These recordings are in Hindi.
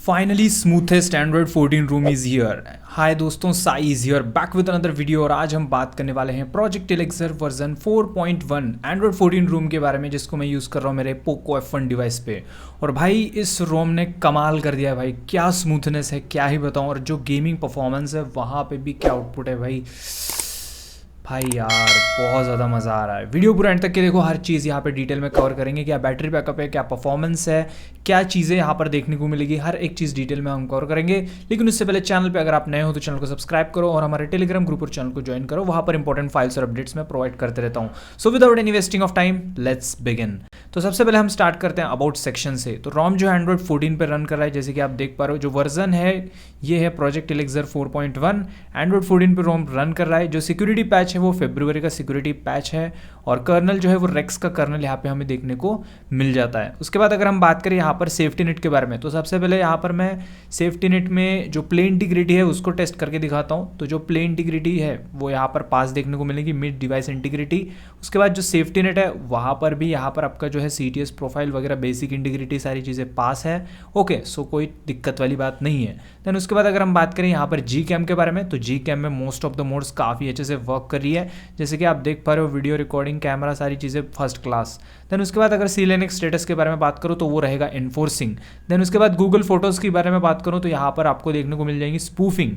Finally smoothest Android 14 ROM is here. Hi दोस्तों, Sai is here back with another video. और आज हम बात करने वाले हैं project Elixir version 4.1 Android 14 ROM के बारे में, जिसको मैं यूज़ कर रहा हूँ मेरे पोको F1 डिवाइस पे। और भाई इस रोम ने कमाल कर दिया है भाई, क्या स्मूथनेस है क्या ही बताऊँ। और जो गेमिंग परफॉर्मेंस है वहाँ पे भी क्या आउटपुट है भाई यार बहुत ज़्यादा मज़ा आ रहा है। वीडियो पूरा एंड तक के देखो, हर चीज़ यहाँ पे डिटेल में कवर करेंगे। क्या बैटरी बैकअप है, क्या परफॉर्मेंस है, क्या चीज़ें यहाँ पर देखने को मिलेगी, हर एक चीज़ डिटेल में हम कवर करेंगे। लेकिन उससे पहले चैनल पे अगर आप नए हो तो चैनल को सब्सक्राइब करो और हमारे टेलीग्राम ग्रुप और चैनल को ज्वाइन करो। वहाँ पर इंपॉर्टेंट फाइल्स और अपडेट्स मैं प्रोवाइड करते रहता हूँ। So without any wasting of time let's begin. तो सबसे पहले हम स्टार्ट करते हैं अबाउट सेक्शन से। तो रोम जो एंड्रॉइड 14 पे रन कर रहा है, जैसे कि आप देख पा रहे हो जो वर्जन है ये है प्रोजेक्ट एलेक्सर 4.1। एंड्रॉइड 14 पे रोम रन कर रहा है। जो सिक्योरिटी पैच है वो फरवरी का सिक्योरिटी पैच है और कर्नल जो है वो रेक्स का कर्नल यहाँ पे हमें देखने को मिल जाता है। उसके बाद अगर हम बात करें यहाँ पर सेफ्टी नेट के बारे में, तो सबसे पहले यहाँ पर मैं सेफ्टी नेट में जो प्ले इंटीग्रिटी है उसको टेस्ट करके दिखाता हूँ। तो जो प्ले इंटीग्रिटी है वो यहाँ पर पास देखने को मिलेगी, मिड डिवाइस इंटीग्रिटी। उसके बाद जो सेफ्टी नेट है वहाँ पर भी यहाँ पर आपका जो है CTS प्रोफाइल वगैरह बेसिक इंटीग्रिटी सारी चीज़ें पास है। ओके, सो कोई दिक्कत वाली बात नहीं है। देन उसके बाद अगर हम बात करें यहाँ पर Gcam के बारे में, तो Gcam में मोस्ट ऑफ द मोड्स काफ़ी अच्छे से वर्क कर रही है। जैसे कि आप देख पा रहे हो वीडियो रिकॉर्डिंग, कैमरा, सारी चीज़ें फर्स्ट क्लास। देन उसके बाद अगर CLNX स्टेटस के बारे में बात करूँ तो वो रहेगा इन्फोर्सिंग। देन उसके बाद गूगल फोटोज़ के बारे में बात करूँ तो यहाँ पर आपको देखने को मिल जाएंगी स्पूफिंग।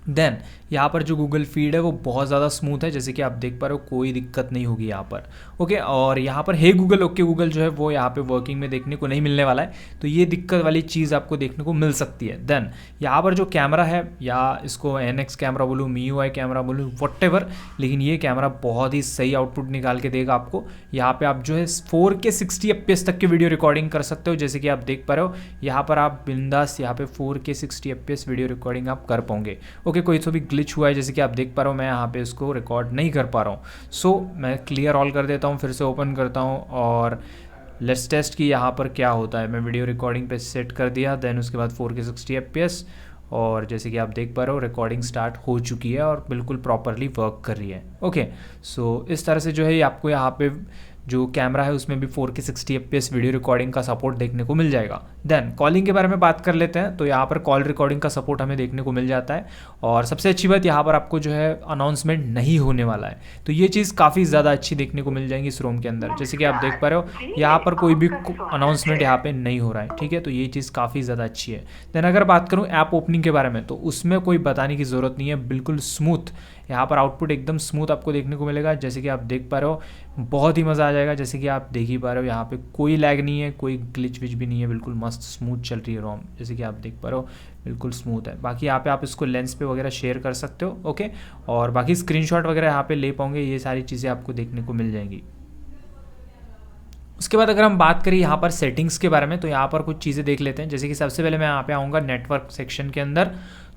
देन यहाँ पर जो गूगल फीड है वो बहुत ज़्यादा स्मूथ है, जैसे कि आप देख पा रहे हो कोई दिक्कत नहीं होगी यहाँ पर। ओके, और यहाँ पर हे गूगल ओके गूगल जो है वो यहाँ पे वर्किंग में देखने को नहीं मिलने वाला है, तो ये दिक्कत वाली चीज़ आपको देखने को मिल सकती है। देन यहाँ पर जो कैमरा है, या इसको NX कैमरा बोलूँ, MIUI कैमरा बोलूँ, व्हाटएवर, लेकिन ये कैमरा बहुत ही सही आउटपुट निकाल के देगा आपको। यहाँ पर आप जो है 4K 60 FPS तक की वीडियो रिकॉर्डिंग कर सकते हो। जैसे कि आप देख पा रहे हो यहाँ पर आप बिंदास यहाँ पे 4K 60 FPS वीडियो रिकॉर्डिंग आप कर पाओगे। ओके, कोई तो भी ग्लिच हुआ है, जैसे कि आप देख पा रहे हो मैं यहाँ पे इसको रिकॉर्ड नहीं कर पा रहा हूँ। सो मैं क्लियर ऑल कर देता हूँ, फिर से ओपन करता हूँ और लेट्स टेस्ट कि यहाँ पर क्या होता है। मैं वीडियो रिकॉर्डिंग पे सेट कर दिया, देन उसके बाद 4K 60 FPS, और जैसे कि आप देख पा रहे हो रिकॉर्डिंग स्टार्ट हो चुकी है और बिल्कुल प्रॉपरली वर्क कर रही है। ओके, सो इस तरह से जो है आपको यहाँ पे जो कैमरा है उसमें भी 4K 60 FPS वीडियो रिकॉर्डिंग का सपोर्ट देखने को मिल जाएगा। देन कॉलिंग के बारे में बात कर लेते हैं। तो यहाँ पर कॉल रिकॉर्डिंग का सपोर्ट हमें देखने को मिल जाता है। और सबसे अच्छी बात यहाँ पर आपको जो है अनाउंसमेंट नहीं होने वाला है, तो ये चीज़ काफ़ी ज़्यादा अच्छी देखने को मिल जाएगी इस रोम के अंदर। जैसे कि आप देख पा रहे हो यहाँ पर कोई भी अनाउंसमेंट यहाँ पे नहीं हो रहा है, ठीक है, तो ये चीज़ काफ़ी ज़्यादा अच्छी है। देन अगर बात करूँ ऐप ओपनिंग के बारे में, तो उसमें कोई बताने की ज़रूरत नहीं है, बिल्कुल स्मूथ यहाँ पर आउटपुट एकदम स्मूथ आपको देखने को मिलेगा। जैसे कि आप देख पा रहे हो बहुत ही मज़ा आ जाएगा। जैसे कि आप देख ही पा रहे हो यहाँ पे कोई लैग नहीं है, कोई ग्लिच विच भी नहीं है, बिल्कुल मस्त स्मूथ चल रही है रोम। जैसे कि आप देख पा रहे हो बिल्कुल स्मूथ है। बाकी यहाँ पे आप इसको लेंस पे वगैरह शेयर कर सकते हो। ओके, और बाकी स्क्रीनशॉट वगैरह यहाँ पे ले पाओगे, ये सारी चीज़ें आपको देखने को मिल जाएंगी। उसके बाद अगर हम बात करें यहाँ पर सेटिंग्स के बारे में, तो यहाँ पर कुछ चीज़ें देख लेते हैं। जैसे कि सबसे पहले मैं यहाँ पे आऊँगा नेटवर्क सेक्शन के अंदर।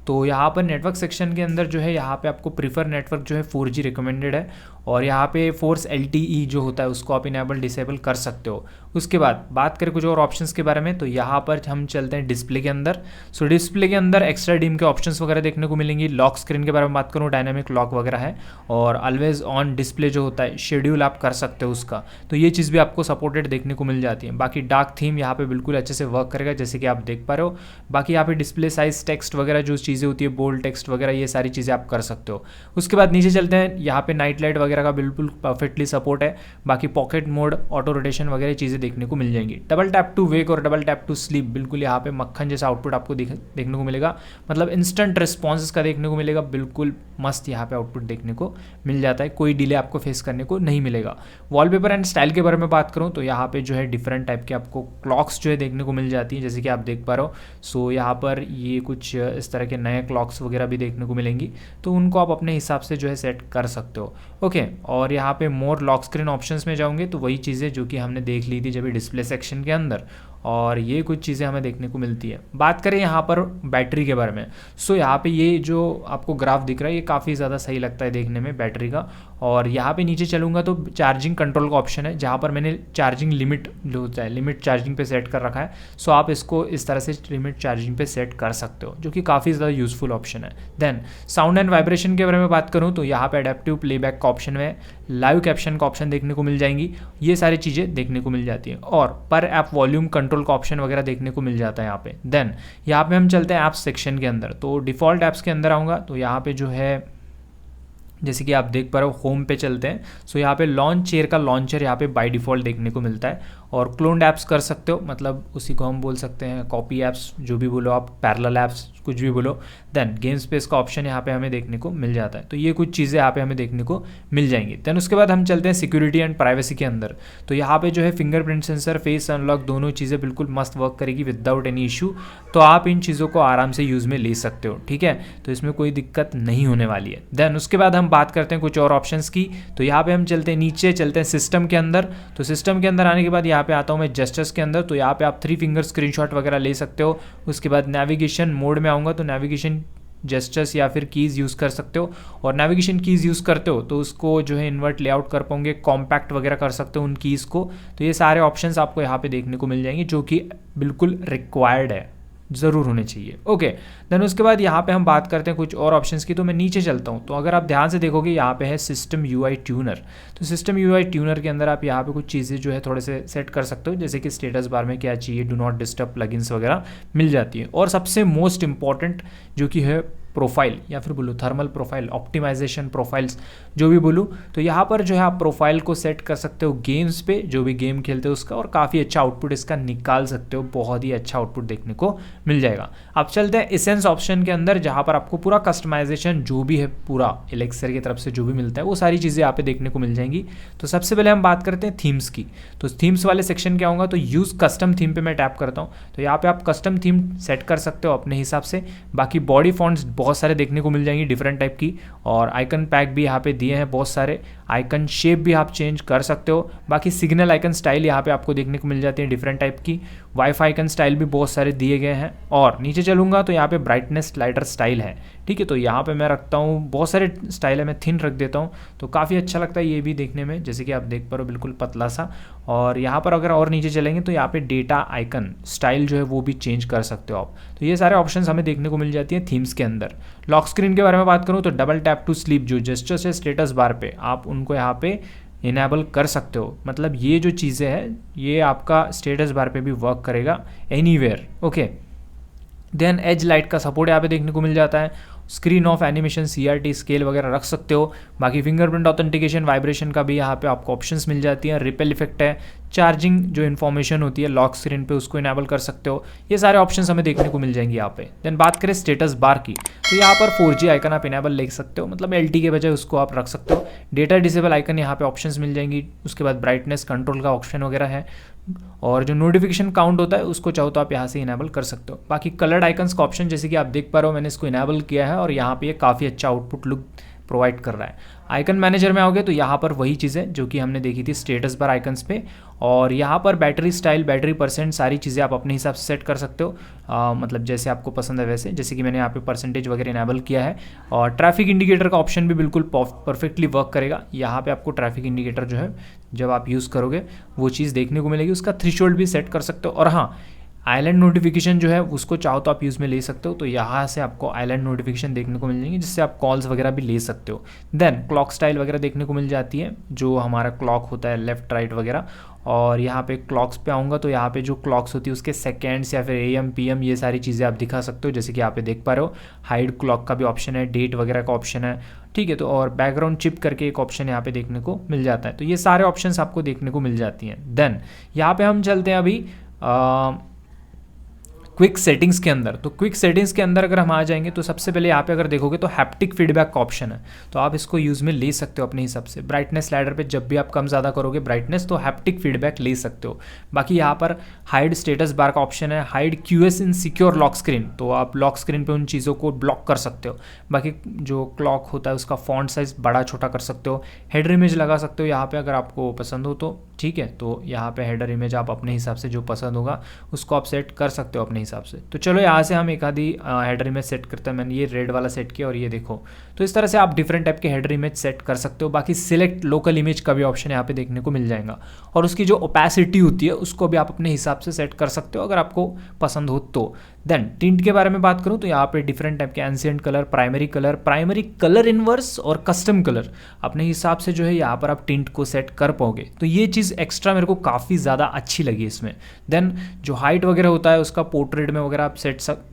तो यहाँ पर नेटवर्क सेक्शन के अंदर जो है यहाँ पे आपको प्रीफर नेटवर्क जो है 4G रिकमेंडेड है, और यहाँ पे फोर्स LTE जो होता है उसको आप इनेबल डिसेबल कर सकते हो। उसके बाद बात करें कुछ और ऑप्शंस के बारे में, तो यहाँ पर हम चलते हैं डिस्प्ले के अंदर। सो डिस्प्ले के अंदर एक्स्ट्रा डीम के ऑप्शंस वगैरह देखने को मिलेंगी। लॉक स्क्रीन के बारे में बात करूँ, डायनामिक लॉक वगैरह है, और ऑलवेज ऑन डिस्प्ले जो होता है शेड्यूल आप कर सकते हो उसका, तो ये चीज़ भी आपको सपोर्टेड देखने को मिल जाती है। बाकी डार्क थीम यहाँ पे बिल्कुल अच्छे से वर्क करेगा, जैसे कि आप देख पा रहे हो। बाकी यहाँ पे डिस्प्ले साइज, टेक्स्ट वगैरह जो चीज़ें होती है, बोल्ड टेक्स्ट वगैरह, ये सारी चीज़ें आप कर सकते हो। उसके बाद नीचे चलते हैं, यहाँ पे नाइट लाइट वगैरह का बिल्कुल परफेक्टली सपोर्ट है। बाकी पॉकेट मोड, ऑटो रोटेशन वगैरह चीज़ें देखने को मिल जाएंगी। डबल टैप टू वेक और डबल टैप टू स्लीप, बिल्कुल यहाँ पे मक्खन जैसा आउटपुट आपको देखने को मिलेगा, मतलब इंस्टेंट रिस्पॉन्स का देखने को मिलेगा। बिल्कुल मस्त यहाँ पे आउटपुट देखने को मिल जाता है, कोई डिले आपको फेस करने को नहीं मिलेगा। वॉलपेपर एंड स्टाइल के बारे में बात करूँ तो यहाँ पे जो है डिफरेंट टाइप के आपको क्लॉक्स जो है देखने को मिल जाती है, जैसे कि आप देख पा रहे हो। सो यहाँ पर ये कुछ इस तरह के नए क्लॉक्स वगैरह भी देखने को मिलेंगी, तो उनको आप अपने हिसाब से जो है सेट कर सकते हो। ओके, और यहाँ पे मोर लॉक स्क्रीन ऑप्शंस में जाओगे तो वही चीज़ें जो कि हमने देख ली थी जब डिस्प्ले सेक्शन के अंदर, और ये कुछ चीज़ें हमें देखने को मिलती है। बात करें यहाँ पर बैटरी के बारे में, सो यहाँ पे ये जो आपको ग्राफ दिख रहा है ये काफ़ी ज़्यादा सही लगता है देखने में बैटरी का, और यहाँ पे नीचे चलूँगा तो चार्जिंग कंट्रोल का ऑप्शन है, जहाँ पर मैंने चार्जिंग लिमिट जो होता है लिमिट चार्जिंग पे सेट कर रखा है। सो आप इसको इस तरह से लिमिट चार्जिंग पे सेट कर सकते हो, जो कि काफ़ी ज़्यादा यूज़फुल ऑप्शन है। देन साउंड एंड वाइब्रेशन के बारे में बात करूँ तो यहाँ पे अडेप्टिव प्लेबैक का ऑप्शन है, लाइव कैप्शन का ऑप्शन देखने को मिल जाएंगी, ये सारी चीज़ें देखने को मिल जाती है, और पर ऐप वॉल्यूम कंट्रोल का ऑप्शन वगैरह देखने को मिल जाता है यहाँ पे। देन यहाँ पे हम चलते हैं ऐप्स सेक्शन के अंदर, तो डिफ़ॉल्ट ऐप्स के अंदर आऊँगा तो यहाँ पे जो है जैसे कि आप देख पा रहे हो होम पे चलते हैं। सो यहाँ पे लॉन्च चेयर का लॉन्चर यहाँ पे बाय डिफ़ॉल्ट देखने को मिलता है, और क्लोन्ड ऐप्स कर सकते हो, मतलब उसी को हम बोल सकते हैं कॉपी ऐप्स, जो भी बोलो आप, पैरेलल ऐप्स कुछ भी बोलो। देन गेम स्पेस का ऑप्शन यहाँ पे हमें देखने को मिल जाता है, तो ये कुछ चीज़ें यहाँ पे हमें देखने को मिल जाएंगी। देन उसके बाद हम चलते हैं सिक्योरिटी एंड प्राइवेसी के अंदर, तो यहाँ पे जो है फिंगरप्रिंट सेंसर, फेस अनलॉक, दोनों चीज़ें बिल्कुल मस्त वर्क करेगी विदाउट एनी इशू, तो आप इन चीज़ों को आराम से यूज़ में ले सकते हो, ठीक है, तो इसमें कोई दिक्कत नहीं होने वाली है। देन उसके बाद हम बात करते हैं कुछ और ऑप्शंस की, तो यहाँ पे हम चलते हैं नीचे, चलते हैं सिस्टम के अंदर, तो सिस्टम के अंदर आने के बाद यहाँ पे आता हूँ मैं जेस्चर्स के अंदर, तो यहाँ पे आप 3 फिंगर स्क्रीनशॉट वगैरह ले सकते हो। उसके बाद नेविगेशन मोड में आऊँगा तो नेविगेशन जेस्चर्स या फिर कीज़ यूज़ कर सकते हो, और नेविगेशन कीज़ यूज़ करते हो तो उसको जो है इन्वर्ट लेआउट कर पाओगे, कॉम्पैक्ट वगैरह कर सकते हो उन कीज़ को, तो ये सारे ऑप्शंस आपको यहाँ पे देखने को मिल जाएंगे, जो कि बिल्कुल रिक्वायर्ड है, ज़रूर होने चाहिए। ओके, देन उसके बाद यहाँ पे हम बात करते हैं कुछ और ऑप्शंस की, तो मैं नीचे चलता हूँ, तो अगर आप ध्यान से देखोगे यहाँ पे है सिस्टम यूआई ट्यूनर, तो सिस्टम यूआई ट्यूनर के अंदर आप यहाँ पे कुछ चीज़ें जो है थोड़े से सेट कर सकते हो, जैसे कि स्टेटस बार में क्या चाहिए, डू नॉट डिस्टर्ब प्लगइन्स वगैरह मिल जाती है, और सबसे मोस्ट इंपॉर्टेंट जो कि है प्रोफाइल, या फिर बोलो थर्मल प्रोफाइल, ऑप्टिमाइजेशन प्रोफाइल्स, जो भी बोलूँ, तो यहाँ पर जो है आप प्रोफाइल को सेट कर सकते हो गेम्स पे, जो भी गेम खेलते हो उसका, और काफ़ी अच्छा आउटपुट इसका निकाल सकते हो, बहुत ही अच्छा आउटपुट देखने को मिल जाएगा। अब चलते हैं एसेंस ऑप्शन के अंदर, जहाँ पर आपको पूरा कस्टमाइजेशन जो भी है पूरा एलेक्सर की तरफ से जो भी मिलता है वो सारी चीज़ें यहाँ पे देखने को मिल जाएंगी। तो सबसे पहले हम बात करते हैं थीम्स की, तो थीम्स वाले सेक्शन के आऊँगा तो यूज़ कस्टम थीम पे मैं टैप करता हूँ, तो यहाँ पे आप कस्टम थीम सेट कर सकते हो अपने हिसाब से। बाकी बॉडी फॉन्ट्स बहुत सारे देखने को मिल जाएंगी डिफरेंट टाइप की, और आइकन पैक भी यहाँ पे दिए हैं बहुत सारे, आइकन शेप भी आप चेंज कर सकते हो। बाकी सिग्नल आइकन स्टाइल यहाँ पे आपको देखने को मिल जाती है डिफरेंट टाइप की, वाईफाई आइकन स्टाइल भी बहुत सारे दिए गए हैं, और नीचे चलूँगा तो यहाँ पे ब्राइटनेस स्लाइडर स्टाइल है, ठीक है, तो यहाँ पे मैं रखता हूँ बहुत सारे स्टाइल है, मैं थिन रख देता हूँ, तो काफ़ी अच्छा लगता है ये भी देखने में, जैसे कि आप देख पा रहे हो बिल्कुल पतला सा। और यहाँ पर अगर और नीचे चलेंगे तो यहाँ पे डेटा आइकन स्टाइल जो है वो भी चेंज कर सकते हो आप, तो ये सारे ऑप्शंस हमें देखने को मिल जाती हैं थीम्स के अंदर। लॉक स्क्रीन के बारे में बात करूँ तो डबल टैप टू स्लीप जो जेस्चर्स है स्टेटस बार पे, आप उनको यहाँ पे इनेबल कर सकते हो, मतलब ये जो चीज़ें हैं ये आपका स्टेटस बार पे भी वर्क करेगा anywhere. Okay, then edge light का सपोर्ट यहाँ पे देखने को मिल जाता है, screen off animation, CRT scale वगैरह रख सकते हो। बाकी फिंगरप्रिंट ऑथेंटिकेशन, वाइब्रेशन का भी यहाँ पे आपको ऑप्शंस मिल जाती हैं, रिपेल इफेक्ट है, चार्जिंग जो इन्फॉर्मेशन होती है लॉक स्क्रीन पे उसको इनेबल कर सकते हो, ये सारे ऑप्शंस हमें देखने को मिल जाएंगे यहाँ पे। देन बात करें स्टेटस बार की, तो यहाँ पर 4G आइकन आप इनेबल ले सकते हो, मतलब LT के बजाय उसको आप रख सकते हो। डेटा डिसेबल आइकन यहाँ पे ऑप्शंस मिल जाएंगी, उसके बाद ब्राइटनेस कंट्रोल का ऑप्शन वगैरह है, और जो नोटिफिकेशन काउंट होता है उसको चाहो तो आप यहाँ से इनेबल कर सकते हो। बाकी कलर्ड आइकन्स का ऑप्शन जैसे कि आप देख पा रहे हो मैंने इसको इनेबल किया है, और यहाँ पे ये काफ़ी अच्छा आउटपुट लुक प्रोवाइड कर रहा है। आइकन मैनेजर में आओगे तो यहाँ पर वही चीज़ें जो कि हमने देखी थी स्टेटस बार आइकन्स पे, और यहाँ पर बैटरी स्टाइल, बैटरी परसेंट, सारी चीज़ें आप अपने हिसाब से सेट कर सकते हो, मतलब जैसे आपको पसंद है वैसे, जैसे कि मैंने यहाँ पे परसेंटेज वगैरह इनेबल किया है। और ट्रैफिक इंडिकेटर का ऑप्शन भी बिल्कुल परफेक्टली वर्क करेगा, यहाँ पे आपको ट्रैफिक इंडिकेटर जो है जब आप यूज़ करोगे वो चीज़ देखने को मिलेगी, उसका थ्रेशोल्ड भी सेट कर सकते हो। और हाँ, आइलैंड नोटिफिकेशन जो है उसको चाहो तो आप यूज़ में ले सकते हो, तो यहाँ से आपको आइलैंड नोटिफिकेशन देखने को मिल जाएंगे, जिससे आप कॉल्स वगैरह भी ले सकते हो। देन क्लॉक स्टाइल वगैरह देखने को मिल जाती है, जो हमारा क्लॉक होता है लेफ्ट राइट वगैरह, और यहाँ पे क्लॉक्स पे आऊँगा तो यहाँ पे जो क्लॉक्स होती है उसके सेकेंड्स या फिर AM PM ये सारी चीज़ें आप दिखा सकते हो, जैसे कि यहाँ पे देख पा रहे हो। हाइड क्लॉक का भी ऑप्शन है, डेट वगैरह का ऑप्शन है, ठीक है, तो और बैकग्राउंड चिप करके एक ऑप्शन यहाँ पे देखने को मिल जाता है, तो ये सारे ऑप्शंस आपको देखने को मिल जाती हैं। देन यहाँ पे हम चलते हैं अभी क्विक सेटिंग्स के अंदर, तो क्विक सेटिंग्स के अंदर अगर हम आ जाएंगे तो सबसे पहले यहाँ पे अगर देखोगे तो हैप्टिक फीडबैक का ऑप्शन है, तो आप इसको यूज़ में ले सकते हो अपने हिसाब से। ब्राइटनेस स्लाइडर पे जब भी आप कम ज़्यादा करोगे ब्राइटनेस तो हैप्टिक फीडबैक ले सकते हो। बाकी यहाँ पर हाइड स्टेटस बार का ऑप्शन है, हाइड QS इन सिक्योर लॉक स्क्रीन, तो आप लॉक स्क्रीन पर उन चीज़ों को ब्लॉक कर सकते हो। बाकी जो क्लॉक होता है उसका फॉन्ट साइज़ बड़ा छोटा कर सकते हो, हेडर इमेज लगा सकते हो यहाँ पर अगर आपको पसंद हो तो, ठीक है। तो यहाँ पे हेडर इमेज आप अपने हिसाब से जो पसंद होगा उसको आप सेट कर सकते हो अपने हिसाब से। तो चलो यहाँ से हम एक आधी हेडर इमेज सेट करते हैं। मैंने ये रेड वाला सेट किया और ये देखो, तो इस तरह से आप डिफरेंट टाइप के हेडर इमेज सेट कर सकते हो। बाकी सिलेक्ट लोकल इमेज का भी ऑप्शन यहाँ पे देखने को मिल जाएगा, और उसकी जो ओपेसिटी होती है उसको भी आप अपने हिसाब से सेट कर सकते हो अगर आपको पसंद हो तो। देन टिंट के बारे में बात करूँ तो यहाँ पे डिफरेंट टाइप के ancient colour, primary colour inverse और कस्टम कलर अपने हिसाब से जो है यहाँ पर आप टिंट को सेट कर पाओगे। तो ये चीज़ एक्स्ट्रा मेरे को काफ़ी ज़्यादा अच्छी लगी इसमें। देन जो हाइट वगैरह होता है उसका पोर्ट्रेट में वगैरह आप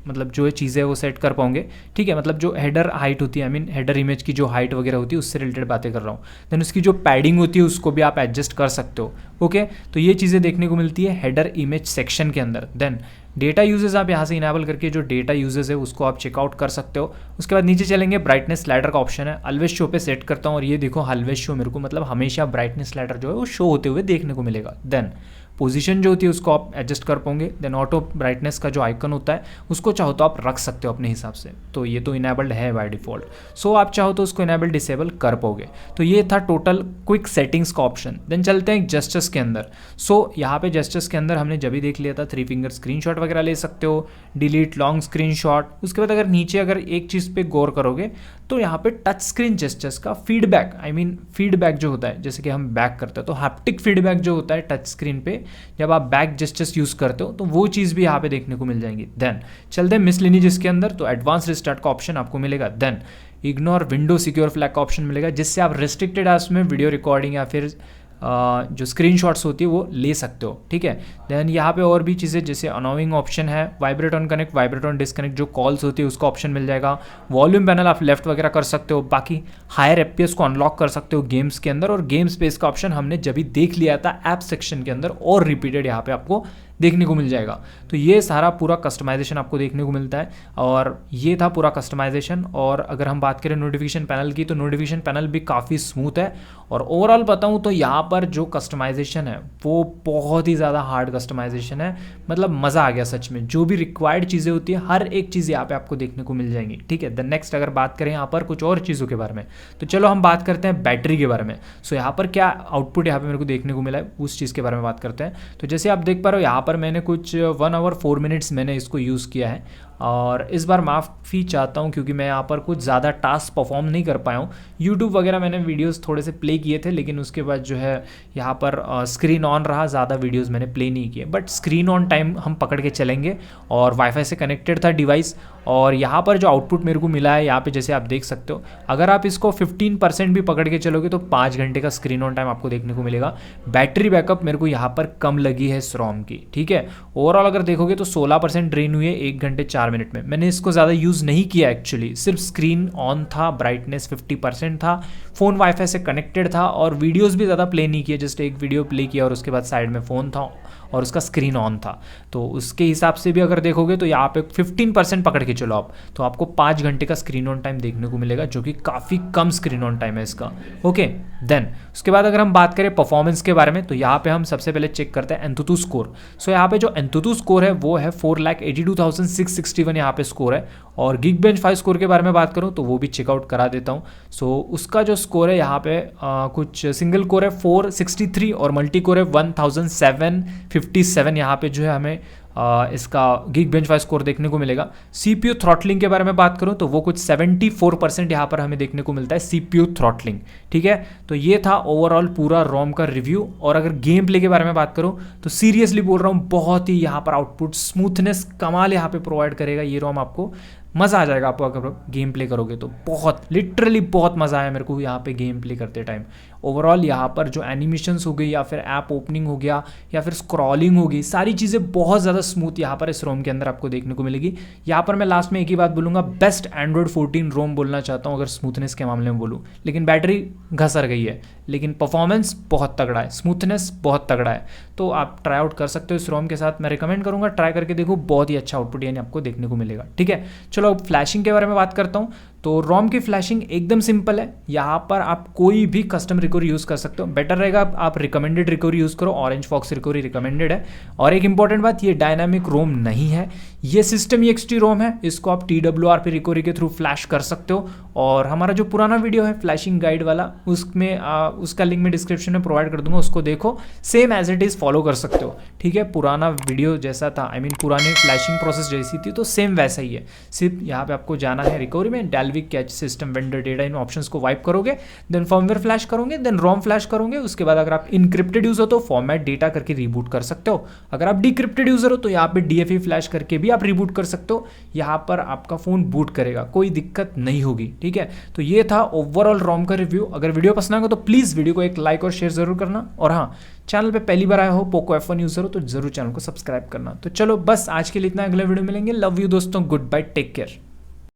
मतलब जो चीज़ें वो सेट कर पाओगे, ठीक है। मतलब जो हेडर हाइट होती है, आई मीन हेडर इमेज की जो हाइट वगैरह होती है उससे रिलेटेड बातें कर रहा हूँ। देन उसकी जो पैडिंग होती है उसको भी आप एडजस्ट कर सकते हो। ओके, तो ये चीज़ें देखने को मिलती है हेडर इमेज सेक्शन के अंदर। देन डेटा यूजेस आप यहाँ से इनेबल करके जो डेटा यूजेस है उसको आप चेकआउट कर सकते हो। उसके बाद नीचे चलेंगे, ब्राइटनेस स्लाइडर का ऑप्शन है, ऑलवेज शो पे सेट करता हूँ और ये देखो ऑलवेज शो मेरे को मतलब हमेशा ब्राइटनेस स्लाइडर जो है वो शो होते हुए देखने को मिलेगा। देन पोजीशन जो होती है उसको आप एडजस्ट कर पाओगे। देन ऑटो ब्राइटनेस का जो आइकन होता है उसको चाहो तो आप रख सकते हो अपने हिसाब से, तो ये तो इनेबल्ड है बाय डिफॉल्ट। सो आप चाहो तो उसको इनेबल डिसेबल कर पाओगे। तो ये था टोटल क्विक सेटिंग्स का ऑप्शन। देन चलते हैं जेस्चर्स के अंदर। सो यहाँ पे जेस्चर्स के अंदर हमने जब भी देख लिया था 3 फिंगर स्क्रीनशॉट वगैरह ले सकते हो, डिलीट लॉन्ग स्क्रीनशॉट। उसके बाद अगर नीचे अगर एक चीज़ पे गौर करोगे तो यहाँ पे टच स्क्रीन जेस्चर्स का फीडबैक, आई मीन फीडबैक जो होता है, जैसे कि हम बैक करते हैं तो हैप्टिक फीडबैक जो होता है टच स्क्रीन पे जब आप बैक जेस्चर्स यूज़ करते हो तो वो चीज़ भी यहाँ पे देखने को मिल जाएंगी। देन चलते हैं मिसलिनियस के अंदर, तो एडवांस रिस्टार्ट का ऑप्शन आपको मिलेगा। Then ignore window secure flag का ऑप्शन मिलेगा, जिससे आप रिस्ट्रिक्टेड एप्स में वीडियो रिकॉर्डिंग या फिर जो स्क्रीनशॉट्स होती है वो ले सकते हो, ठीक है। देन यहाँ पे और भी चीज़ें जैसे अनोइंग ऑप्शन है, vibrate on connect, vibrate on disconnect जो कॉल्स होती है उसका ऑप्शन मिल जाएगा। वॉल्यूम पैनल आप लेफ्ट वगैरह कर सकते हो। बाकी हायर एफपीएस को अनलॉक कर सकते हो गेम्स के अंदर, और गेम स्पेस का ऑप्शन हमने जब भी देख लिया था ऐप सेक्शन के अंदर और रिपीटेड यहाँ पे आपको देखने को मिल जाएगा। तो ये सारा पूरा कस्टमाइजेशन आपको देखने को मिलता है, और ये था पूरा कस्टमाइजेशन। और अगर हम बात करें नोटिफिकेशन पैनल की, तो नोटिफिकेशन पैनल भी काफ़ी स्मूथ है। और ओवरऑल बताऊं तो यहाँ पर जो कस्टमाइजेशन है वो बहुत ही ज़्यादा हार्ड कस्टमाइजेशन है, मतलब मज़ा आ गया सच में। जो भी रिक्वायर्ड चीज़ें होती है हर एक चीज़ यहाँ पे आपको देखने को मिल जाएंगी, ठीक है। द नेक्स्ट अगर बात करें यहाँ पर कुछ और चीज़ों के बारे में, तो चलो हम बात करते हैं बैटरी के बारे में। सो यहाँ पर क्या आउटपुट यहाँ पे मेरे को देखने को मिला है उस चीज़ के बारे में बात करते हैं। तो जैसे आप देख पा रहे हो यहाँ पर मैंने कुछ 1 आवर 4 मिनट्स मैंने इसको यूज़ किया है, और इस बार माफ़ी चाहता हूँ क्योंकि मैं यहाँ पर कुछ ज़्यादा टास्क परफॉर्म नहीं कर पाया हूँ। यूट्यूब वगैरह मैंने वीडियोस थोड़े से प्ले किए थे, लेकिन उसके बाद जो है यहाँ पर स्क्रीन ऑन रहा, ज़्यादा वीडियोस मैंने प्ले नहीं किए। बट स्क्रीन ऑन टाइम हम पकड़ के चलेंगे, और वाईफाई से कनेक्टेड था डिवाइस। और यहाँ पर जो आउटपुट मेरे को मिला है यहाँ पे जैसे आप देख सकते हो, अगर आप इसको 15% भी पकड़ के चलोगे तो 5 घंटे का स्क्रीन ऑन टाइम आपको देखने को मिलेगा। बैटरी बैकअप मेरे को यहाँ पर कम लगी है इस रोम की, ठीक है। ओवरऑल अगर देखोगे तो 16% ड्रेन हुई है 1 घंटे 4 मिनट में। मैंने इसको ज़्यादा यूज़ नहीं किया एक्चुअली, सिर्फ स्क्रीन ऑन था, ब्राइटनेस 50% था, फ़ोन वाईफाई से कनेक्टेड था, और वीडियोज़ भी ज़्यादा प्ले नहीं किए। जस्ट एक वीडियो प्ले किया और उसके बाद साइड में फ़ोन था और उसका स्क्रीन ऑन था। तो उसके हिसाब से भी अगर देखोगे तो यहाँ पे 15% पकड़ के चलो आप, तो आपको 5 घंटे का स्क्रीन ऑन टाइम देखने को मिलेगा, जो कि काफ़ी कम स्क्रीन ऑन टाइम है इसका। ओके, देन उसके बाद अगर हम बात करें परफॉर्मेंस के बारे में, तो यहाँ पे हम सबसे पहले चेक करते हैं एंथुतु स्कोर। सो यहाँ पे जो एंथुतु स्कोर है वो है 4,82,661 यहाँ पे स्कोर है। और Geekbench 5 स्कोर के बारे में बात करूँ तो वो भी चेकआउट करा देता हूँ। सो उसका जो स्कोर है यहाँ पे कुछ सिंगल कोर है 463 और मल्टी कोर है 1757 यहाँ पे जो है हमें इसका Geekbench 5 स्कोर देखने को मिलेगा। CPU थ्रॉटलिंग के बारे में बात करूं तो वो कुछ 74% यहाँ पर हमें देखने को मिलता है CPU थ्रॉटलिंग, ठीक है। तो ये था ओवरऑल पूरा रोम का रिव्यू। और अगर गेम प्ले के बारे में बात करूं तो सीरियसली बोल रहा हूँ, बहुत ही यहाँ पर आउटपुट स्मूथनेस कमाल यहाँ पे प्रोवाइड करेगा ये रोम। आपको मज़ा आ जाएगा आपको अगर गेम प्ले करोगे तो, बहुत लिटरली बहुत मज़ा आया मेरे को यहाँ पे गेम प्ले करते टाइम। ओवरऑल यहाँ पर जो एनिमेशंस हो गई या फिर ऐप ओपनिंग हो गया या फिर स्क्रॉलिंग हो गई, सारी चीज़ें बहुत ज़्यादा स्मूथ यहाँ पर इस रोम के अंदर आपको देखने को मिलेगी। यहाँ पर मैं लास्ट में एक ही बात बोलूँगा, बेस्ट एंड्रॉयड 14 रोम बोलना चाहता हूँ अगर स्मूथनेस के मामले में बोलूँ। लेकिन बैटरी घसर गई है, लेकिन परफॉर्मेंस बहुत तगड़ा है, स्मूथनेस बहुत तगड़ा है। तो आप ट्राई आउट कर सकते हो इस रोम के साथ। मैं रिकमेंड करूँगा ट्राई करके देखो, बहुत ही अच्छा आउटपुट यानी आपको देखने को मिलेगा, ठीक है। चलो अब फ्लैशिंग के बारे में बात करता हूँ। तो रोम की फ्लैशिंग एकदम सिंपल है, यहाँ पर आप कोई भी कस्टम रिकवरी यूज़ कर सकते हो। बेटर रहेगा आप रिकमेंडेड रिकवरी यूज़ करो, ऑरेंज फॉक्स रिकवरी रिकमेंडेड है। और एक इंपॉर्टेंट बात, ये डायनामिक रोम नहीं है, ये सिस्टम EXT रोम है, इसको आप TWR पे रिकवरी के थ्रू फ्लैश कर सकते हो। और हमारा जो पुराना वीडियो है फ्लैशिंग गाइड वाला, उसमें उसका लिंक मैं डिस्क्रिप्शन में प्रोवाइड कर दूंगा, उसको देखो, same as it is follow कर सकते हो। ठीक है, पुराना वीडियो जैसा था, आई मीन पुरानी फ्लैशिंग प्रोसेस जैसी थी, तो सेम वैसा ही है। सिर्फ यहाँ पे आपको जाना है रिकवरी में, Dalvik catch system vendor data इन ऑप्शंस को वाइप करोगे, देन फर्मवेयर फ्लैश करोगे, देन रोम फ्लैश करोगे। उसके बाद अगर आप इनक्रिप्टेड यूजर हो तो फॉर्मेट डेटा करके रिबूट कर सकते हो। अगर आप डिक्रिप्टेड यूजर हो तो यहाँ पे DFE फ्लैश करके भी आप रिबूट कर सकते हो। यहाँ पर आपका फोन बूट करेगा, कोई दिक्कत नहीं होगी। ठीक है, तो ये था ओवरऑल रोम का रिव्यू। अगर वीडियो पसंद आएगा तो प्लीज वीडियो को एक लाइक और शेयर जरूर करना। और हाँ, चैनल पे पहली बार आया हो, पोको F1 यूजर हो तो जरूर चैनल को सब्सक्राइब करना। तो चलो बस आज के लिए इतना, अगले वीडियो मिलेंगे। लव यू दोस्तों, गुड बाय, टेक केयर।